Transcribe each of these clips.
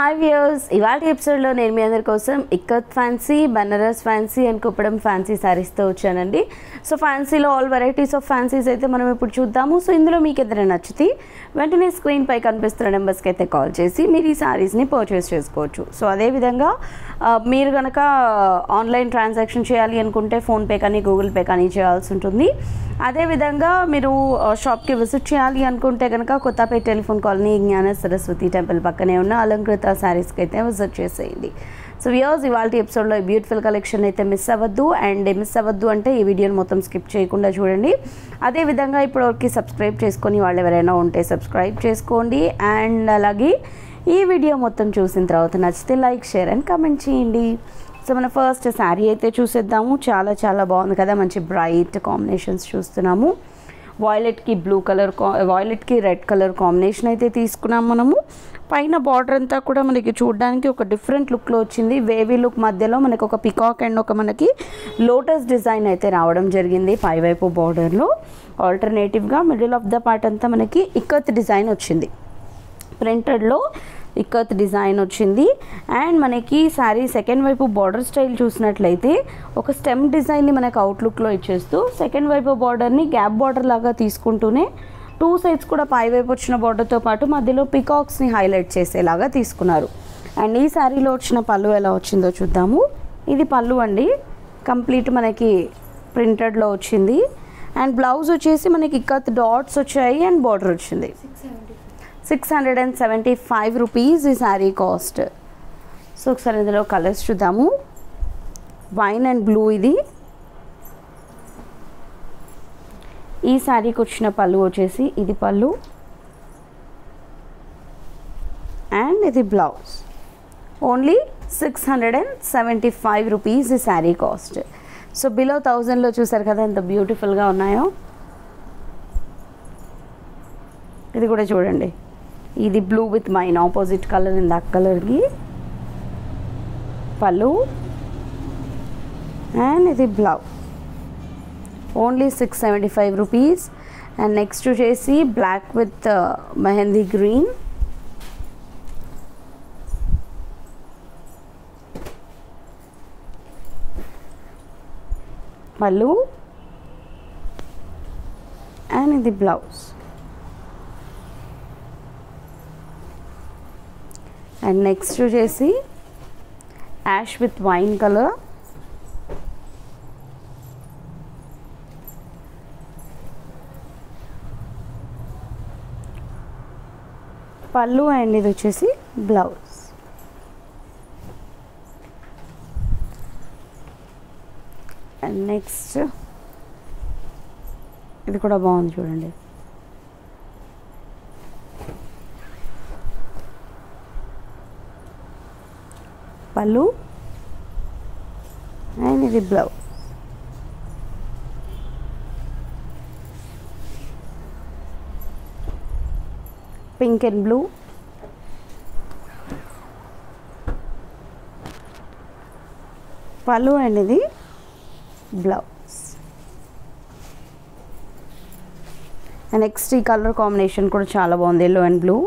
Hi viewers, ఇవాళ ఎపిసోడ్లో నేను మీ అందరి కోసం ikkat fancy, Banaras fancy and Kuppadam fancy శారీస్తో వచ్చానండి. సో ఫ్యాన్సీలో ఆల్ వెరైటీస్ ఆఫ్ ఫ్యాన్సీస్ అయితే మనం ఇప్పుడు చూద్దాము. సో ఇందులో మీకు ఏదైనా నచ్చితే వెంటనే స్క్రీన్పై కనిపిస్తున్న నెంబర్స్కి అయితే కాల్ చేసి మీరు ఈ శారీస్ని పర్చేస్ చేసుకోవచ్చు. సో అదేవిధంగా మీరు కనుక ఆన్లైన్ ట్రాన్సాక్షన్ చేయాలి అనుకుంటే ఫోన్పే కానీ గూగుల్ పే కానీ చేయాల్సి ఉంటుంది. అదేవిధంగా మీరు షాప్కి విజిట్ చేయాలి అనుకుంటే కనుక కొత్తపేట టెలిఫోన్ కాలనీ జ్ఞాన సరస్వతి టెంపుల్ పక్కనే ఉన్న అలంకృత శారీస్కి అయితే విజిట్ చేసేయండి. సో వ్యూయర్స్, ఇవాళ ఎపిసోడ్లో బ్యూటిఫుల్ కలెక్షన్ అయితే మిస్ అవ్వద్దు. అండ్ మిస్ అవ్వద్దు అంటే ఈ వీడియోని మొత్తం స్కిప్ చేయకుండా చూడండి. అదేవిధంగా ఇప్పటివరకు సబ్స్క్రైబ్ చేసుకొని వాళ్ళు ఎవరైనా ఉంటే సబ్స్క్రైబ్ చేసుకోండి. అండ్ అలాగే ఈ వీడియో మొత్తం చూసిన తర్వాత నచ్చితే లైక్, షేర్ అండ్ కామెంట్ చేయండి. సో మన ఫస్ట్ శారీ అయితే చూసేద్దాము. చాలా చాలా బాగుంది కదా, మంచి బ్రైట్ కాంబినేషన్స్ చూస్తున్నాము. వాయిలెట్కి బ్లూ కలర్, వాయిలెట్కి రెడ్ కలర్ కాంబినేషన్ అయితే తీసుకున్నాం మనము. పైన బార్డర్ అంతా కూడా మనకి చూడడానికి ఒక డిఫరెంట్ లుక్లో వచ్చింది. వేవీ లుక్ మధ్యలో మనకి ఒక పికాక్ అండ్ ఒక మనకి లోటస్ డిజైన్ అయితే రావడం జరిగింది పైవైపు బార్డర్లో. ఆల్టర్నేటివ్గా మిడిల్ ఆఫ్ ద పార్ట్ అంతా మనకి ఇక్కత్ డిజైన్ వచ్చింది, ప్రింటెడ్లో ఇక్కత్ డిజైన్ వచ్చింది. అండ్ మనకి శారీ సెకండ్ వైపు బార్డర్ స్టైల్ చూసినట్లయితే ఒక స్టెమ్ డిజైన్ని మనకు అవుట్లుక్లో ఇచ్చేస్తూ సెకండ్ వైపు బార్డర్ని గ్యాప్ బార్డర్ లాగా తీసుకుంటూనే టూ సైడ్స్ కూడా పై వైపు వచ్చిన బార్డర్తో పాటు మధ్యలో పికాక్స్ని హైలైట్ చేసేలాగా తీసుకున్నారు. అండ్ ఈ శారీలో వచ్చిన పళ్ళు ఎలా వచ్చిందో చూద్దాము. ఇది పళ్ళు అండి, కంప్లీట్ మనకి ప్రింటెడ్లో వచ్చింది. అండ్ బ్లౌజ్ వచ్చేసి మనకి ఇక్కత్ డాట్స్ వచ్చాయి అండ్ బార్డర్ వచ్చింది. 675 రూపీస్ ఈ శారీ కాస్ట్. సో ఒకసారి ఇందులో కలర్స్ చూద్దాము. వైన్ అండ్ బ్లూ ఇది. ఈ శారీకి వచ్చిన పళ్ళు వచ్చేసి ఇది పళ్ళు అండ్ ఇది బ్లౌజ్. ఓన్లీ 675 రూపీస్ ఈ శారీ కాస్ట్. సో బిలో 1000లో చూసారు కదా ఎంత బ్యూటిఫుల్గా ఉన్నాయో. ఇది కూడా చూడండి, ఇది blue with mine opposite colour ఇందాక కలర్కి పళ్ళు అండ్ ఇది blouse. Only 675 rupees. And next వచ్చేసి బ్లాక్ విత్ మెహందీ గ్రీన్. పళ్ళు అండ్ ఇది బ్లౌజ్. అండ్ నెక్స్ట్ వచ్చేసి యాష్ విత్ వైన్ కలర్. పళ్ళు అండ్ ఇది వచ్చేసి బ్లౌజ్. అండ్ నెక్స్ట్ ఇది కూడా బాగుంది చూడండి. పళ్ళు అండ్ ఇది బ్లౌజ్. Pink and blue. పళ్ళు అండ్ ఇది బ్లౌజ్. అండ్ నెక్స్ట్ ఈ కలర్ కాంబినేషన్ కూడా చాలా బాగుంది, ఎల్లో అండ్ బ్లూ.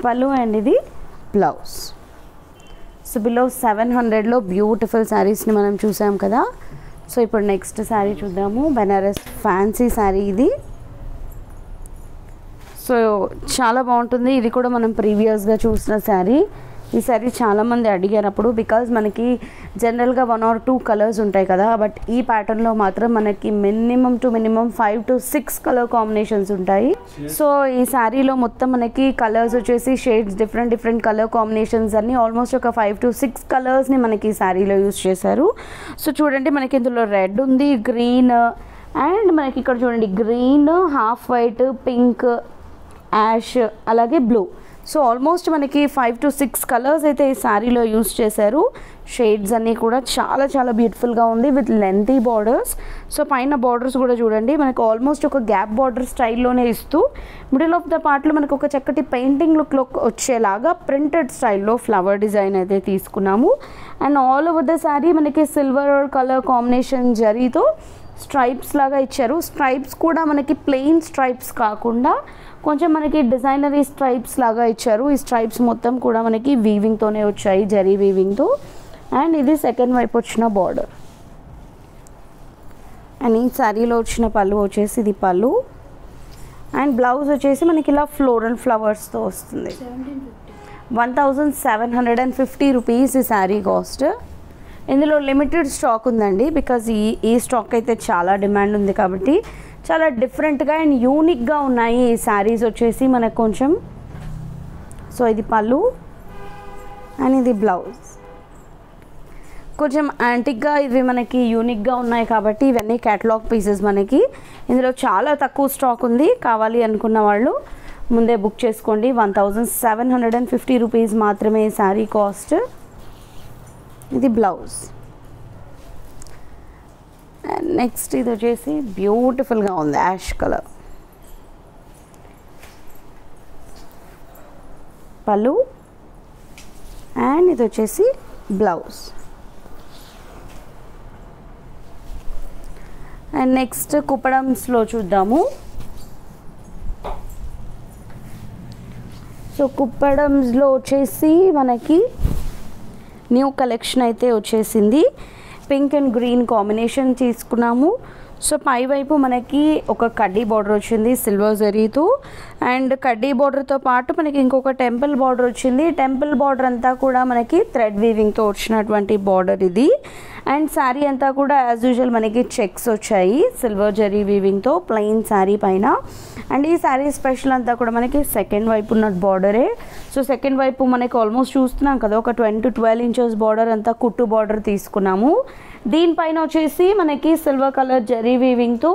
పళ్ళు అండ్ ఇది బ్లౌజ్. సో బిలో 700లో బ్యూటిఫుల్ శారీస్ని మనం చూసాం కదా. సో ఇప్పుడు నెక్స్ట్ శారీ చూద్దాము. బనారస్ ఫ్యాన్సీ శారీ ఇది. సో చాలా బాగుంటుంది. ఇది కూడా మనం ప్రీవియస్గా చూసిన శారీ. ఈ శారీ చాలామంది అడిగారప్పుడు, బికాజ్ మనకి జనరల్గా 1 or 2 కలర్స్ ఉంటాయి కదా, బట్ ఈ ప్యాటర్న్లో మాత్రం మనకి మినిమం 5 to 6 కలర్ కాంబినేషన్స్ ఉంటాయి. సో ఈ శారీలో మొత్తం మనకి కలర్స్ వచ్చేసి షేడ్స్ డిఫరెంట్ కలర్ కాంబినేషన్స్ అన్నీ ఆల్మోస్ట్ ఒక 5 to 6 కలర్స్ని మనకి ఈ శారీలో యూజ్ చేశారు. సో చూడండి, మనకి ఇందులో రెడ్ ఉంది, గ్రీన్ అండ్ మనకి ఇక్కడ చూడండి green, half white, pink, ash అలాగే బ్లూ. సో ఆల్మోస్ట్ మనకి 5 to 6 కలర్స్ అయితే ఈ శారీలో యూజ్ చేశారు. షేడ్స్ అన్నీ కూడా చాలా చాలా బ్యూటిఫుల్గా ఉంది విత్ లెంతీ బార్డర్స్. సో పైన బార్డర్స్ కూడా చూడండి మనకు ఆల్మోస్ట్ ఒక గ్యాప్ బార్డర్ స్టైల్లోనే ఇస్తూ మిడిల్ ఆఫ్ ద పార్ట్లో మనకు ఒక చక్కటి పెయింటింగ్ లుక్లో వచ్చేలాగా ప్రింటెడ్ స్టైల్లో ఫ్లవర్ డిజైన్ అయితే తీసుకున్నాము. And all over the sari మనకి సిల్వర్ కలర్ కాంబినేషన్ జరీతో స్ట్రైప్స్ లాగా ఇచ్చారు. స్ట్రైప్స్ కూడా మనకి ప్లెయిన్ స్ట్రైప్స్ కాకుండా కొంచెం మనకి డిజైనరీ స్ట్రైప్స్ లాగా ఇచ్చారు. ఈ స్ట్రైప్స్ మొత్తం కూడా మనకి వీవింగ్తోనే వచ్చాయి, జరీ వీవింగ్తో. అండ్ ఇది సెకండ్ వైపు వచ్చిన బార్డర్. అండ్ ఈ శారీలో వచ్చిన పళ్ళు వచ్చేసి ఇది పళ్ళు. అండ్ బ్లౌజ్ వచ్చేసి మనకి ఇలా ఫ్లోరల్ ఫ్లవర్స్తో వస్తుంది. 1750 రూపీస్ ఈ శారీ కాస్ట్. ఇందులో లిమిటెడ్ స్టాక్ ఉందండి, బికాజ్ ఈ స్టాక్ అయితే చాలా డిమాండ్ ఉంది కాబట్టి చాలా డిఫరెంట్గా అండ్ యూనిక్గా ఉన్నాయి ఈ శారీస్ వచ్చేసి మనకు కొంచెం. సో ఇది పళ్ళు అండ్ ఇది బ్లౌజ్. కొంచెం యాంటిక్గా ఇవి మనకి యూనిక్గా ఉన్నాయి కాబట్టి ఇవన్నీ క్యాటలాగ్ పీసెస్ మనకి. ఇందులో చాలా తక్కువ స్టాక్ ఉంది, కావాలి అనుకున్న వాళ్ళు ముందే బుక్ చేసుకోండి. 1750 రూపీస్ మాత్రమే శారీ కాస్ట్. ఇది బ్లౌజ్. అండ్ నెక్స్ట్ ఇది వచ్చేసి బ్యూటిఫుల్గా ఉంది యాష్ కలర్. పళ్ళు అండ్ ఇది వచ్చేసి బ్లౌజ్. అండ్ నెక్స్ట్ కుప్పడంస్లో చూద్దాము. సో కుప్పడంస్లో వచ్చేసి మనకి న్యూ కలెక్షన్ అయితే వచ్చేసింది. పింక్ అండ్ గ్రీన్ కాంబినేషన్ తీసుకున్నాము. సో పై వైపు మనకి ఒక కడ్డీ బార్డర్ వచ్చింది సిల్వర్ జరీతో. అండ్ కడ్డీ బార్డర్తో పాటు మనకి ఇంకొక టెంపుల్ బార్డర్ వచ్చింది. టెంపుల్ బార్డర్ అంతా కూడా మనకి థ్రెడ్ వీవింగ్తో వచ్చినటువంటి బార్డర్ ఇది. అండ్ శారీ అంతా కూడా యాజ్ యూజువల్ మనకి చెక్స్ వచ్చాయి సిల్వర్ జరీ వీవింగ్తో ప్లెయిన్ శారీ పైన. అండ్ ఈ శారీ స్పెషల్ అంతా కూడా మనకి సెకండ్ వైపు ఉన్న బార్డరే. సో సెకండ్ వైపు మనకి ఆల్మోస్ట్ చూస్తున్నాం కదా, ఒక 10 to 12 ఇంచెస్ బార్డర్ అంతా కుట్టు బార్డర్ తీసుకున్నాము. దీనిపైన వచ్చేసి మనకి సిల్వర్ కలర్ జరీ వీవింగ్తో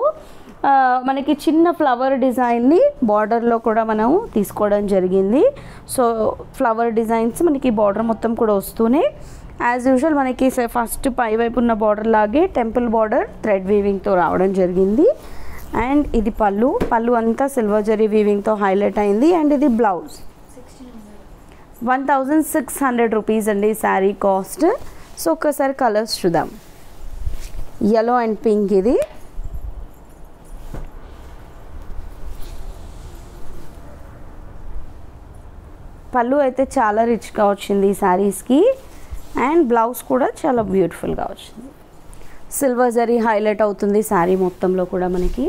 మనకి చిన్న ఫ్లవర్ డిజైన్ని బార్డర్లో కూడా మనం తీసుకోవడం జరిగింది. సో ఫ్లవర్ డిజైన్స్ మనకి బార్డర్ మొత్తం కూడా వస్తూనే యాజ్ యూజువల్ మనకి ఫస్ట్ పై వైపు ఉన్న బార్డర్ లాగే టెంపుల్ బార్డర్ థ్రెడ్ వీవింగ్తో రావడం జరిగింది. అండ్ ఇది పళ్ళు. పళ్ళు అంతా సిల్వర్ జరీ వీవింగ్తో హైలైట్ అయింది. అండ్ ఇది బ్లౌజ్. 1600 రూపీస్ అండి శారీ కాస్ట్. సో ఒక్కసారి కలర్స్ చూద్దాం. yellow and pink. ఇది పళ్ళు అయితే చాలా రిచ్గా వచ్చింది ఈ శారీస్కి. అండ్ బ్లౌజ్ కూడా చాలా బ్యూటిఫుల్గా వచ్చింది. సిల్వర్ జరీ హైలైట్ అవుతుంది శారీ మొత్తంలో కూడా మనకి.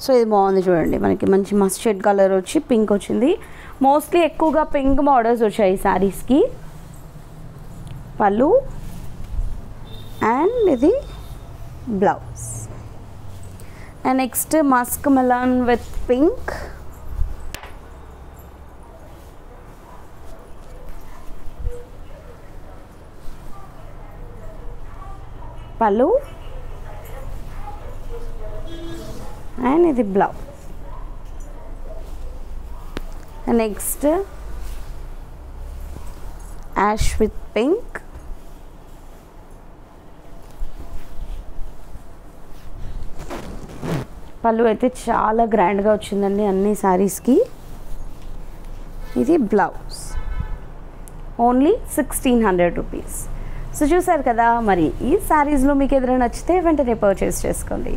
సో ఇది బాగుంది చూడండి, మనకి మంచి మస్టర్డ్ కలర్ వచ్చి పింక్ వచ్చింది. మోస్ట్లీ ఎక్కువగా పింక్ బార్డర్స్ వచ్చాయి ఈ శారీస్కి. పళ్ళు అండ్ ఇది blouse. And next musk melon with pink. పళ్ళు అండ్ ఇది blouse. Next ash with pink. పళ్ళు అయితే చాలా గ్రాండ్గా వచ్చిందండి అన్ని శారీస్కి. ఇది బ్లౌజ్. Only 1600 rupees. సో చూసారు కదా, మరి ఈ శారీస్లో మీకు ఏదైనా నచ్చితే వెంటనే పర్చేస్ చేసుకోండి.